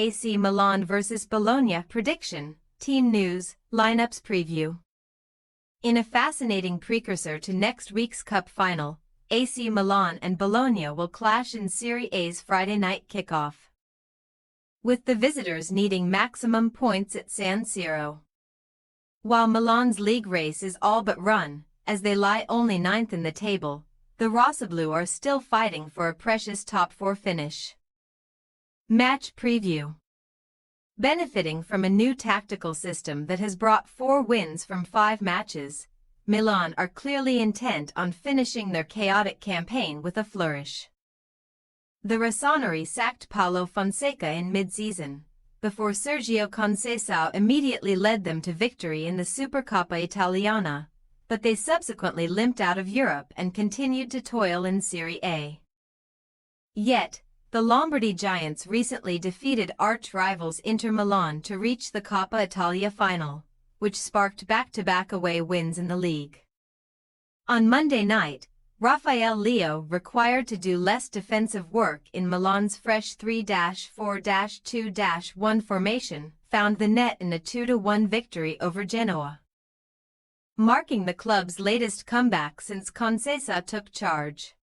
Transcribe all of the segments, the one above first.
AC Milan vs Bologna prediction, team news, lineups preview. In a fascinating precursor to next week's cup final, AC Milan and Bologna will clash in Serie A's Friday night kickoff, with the visitors needing maximum points at San Siro. While Milan's league race is all but run, as they lie only 9th in the table, the Rossoblu are still fighting for a precious top 4 finish. Match preview. Benefiting from a new tactical system that has brought 4 wins from 5 matches, Milan are clearly intent on finishing their chaotic campaign with a flourish. The Rossoneri sacked Paulo Fonseca in mid-season, before Sergio Conceição immediately led them to victory in the Supercoppa Italiana, but they subsequently limped out of Europe and continued to toil in Serie A. Yet, the Lombardy Giants recently defeated arch-rivals Inter Milan to reach the Coppa Italia final, which sparked back-to-back away wins in the league. On Monday night, Rafael Leao, required to do less defensive work in Milan's fresh 3-4-2-1 formation, found the net in a 2-1 victory over Genoa, marking the club's latest comeback since Conceição took charge.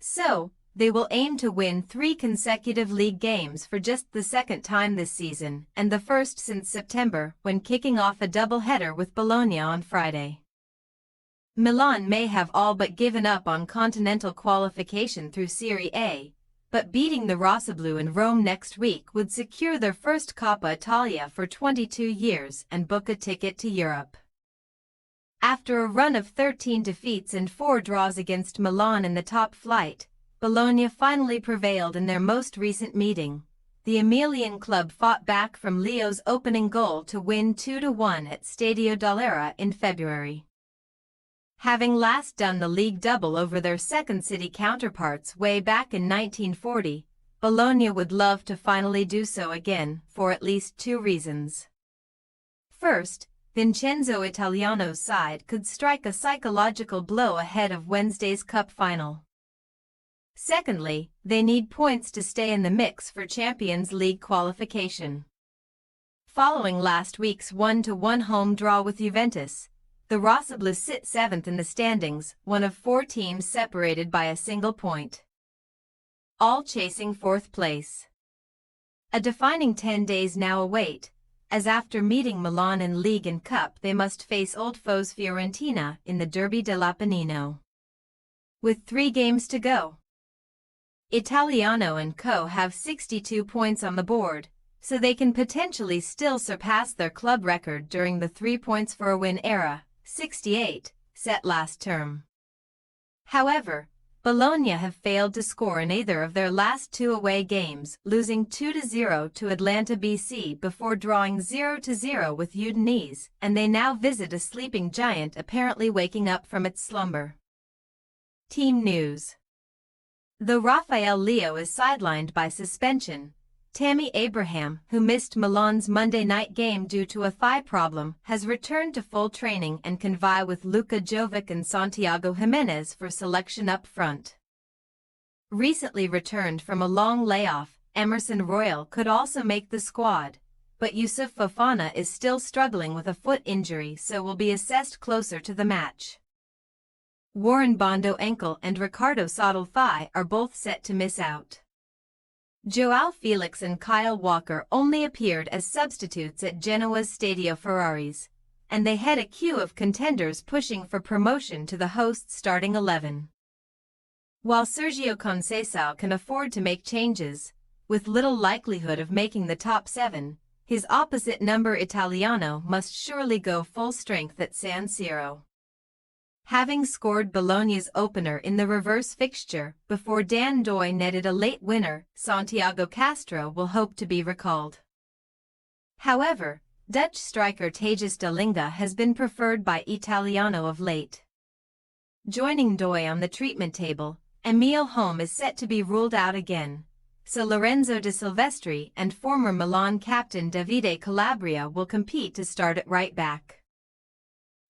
So, they will aim to win 3 consecutive league games for just the second time this season, and the first since September, when kicking off a double-header with Bologna on Friday. Milan may have all but given up on continental qualification through Serie A, but beating the Rossoblu in Rome next week would secure their first Coppa Italia for 22 years and book a ticket to Europe. After a run of 13 defeats and 4 draws against Milan in the top flight, Bologna finally prevailed in their most recent meeting. The Emilian club fought back from Leo's opening goal to win 2-1 at Stadio dell'Era in February. Having last done the league double over their second city counterparts way back in 1940, Bologna would love to finally do so again, for at least 2 reasons. First, Vincenzo Italiano's side could strike a psychological blow ahead of Wednesday's cup final. Secondly, they need points to stay in the mix for Champions League qualification. Following last week's 1-1 home draw with Juventus, the Rossoblu sit 7th in the standings, one of 4 teams separated by a single point, all chasing 4th place. A defining 10 days now await, as after meeting Milan in League and Cup they must face old foes Fiorentina in the Derby dell'Appennino. With 3 games to go, Italiano and co. have 62 points on the board, so they can potentially still surpass their club record during the 3 points for a win era, 68, set last term. However, Bologna have failed to score in either of their last 2 away games, losing 2-0 to Atlanta BC before drawing 0-0 with Udinese, and they now visit a sleeping giant apparently waking up from its slumber. Team news. Though Rafael Leao is sidelined by suspension, Tammy Abraham, who missed Milan's Monday night game due to a thigh problem, has returned to full training and can vie with Luka Jovic and Santiago Jimenez for selection up front. Recently returned from a long layoff, Emerson Royal could also make the squad, but Youssouf Fofana is still struggling with a foot injury, so will be assessed closer to the match. Warren Bondo ankle and Ricardo Sottle thigh are both set to miss out. João Felix and Kyle Walker only appeared as substitutes at Genoa's Stadio Ferraris, and they had a queue of contenders pushing for promotion to the hosts' starting 11. While Sergio Conceição can afford to make changes, with little likelihood of making the top 7, his opposite number Italiano must surely go full strength at San Siro. Having scored Bologna's opener in the reverse fixture before Dan Doy netted a late winner, Santiago Castro will hope to be recalled. However, Dutch striker Thijs de Linga has been preferred by Italiano of late. Joining Doy on the treatment table, Emile Holm is set to be ruled out again, so Lorenzo De Silvestri and former Milan captain Davide Calabria will compete to start at right back.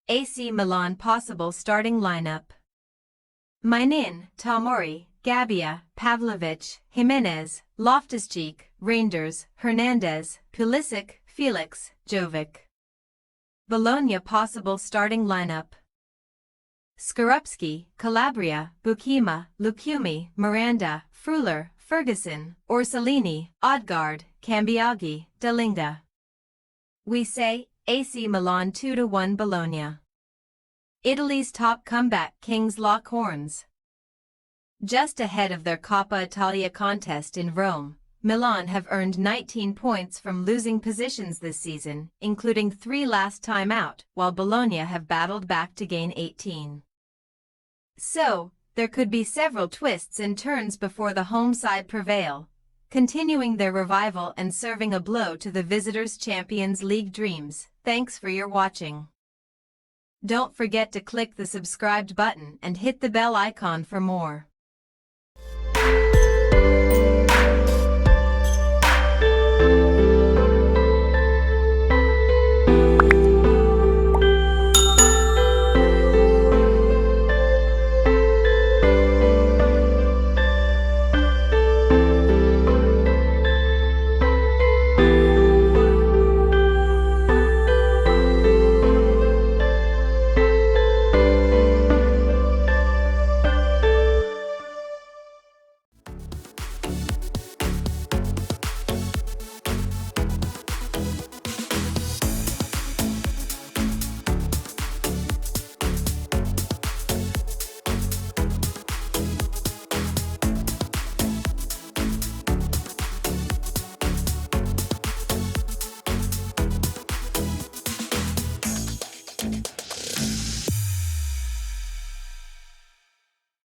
AC Milan possible starting lineup: Mainin, Tomori, Gabia, Pavlovic, Jimenez, Loftus-Cheek, Reinders, Hernandez, Pulisic, Felix, Jovic. Bologna possible starting lineup: Skorupski, Calabria, Bukima, Lucumi, Miranda, Fruler, Ferguson, Orsolini, Odgaard, Cambiaghi, Dalinga. We say AC Milan 2-1 Bologna. Italy's top comeback kings lock horns. Just ahead of their Coppa Italia contest in Rome, Milan have earned 19 points from losing positions this season, including 3 last time out, while Bologna have battled back to gain 18. So, there could be several twists and turns before the home side prevail, continuing their revival and serving a blow to the visitors' Champions League dreams. Thanks for your watching. Don't forget to click the subscribed button and hit the bell icon for more.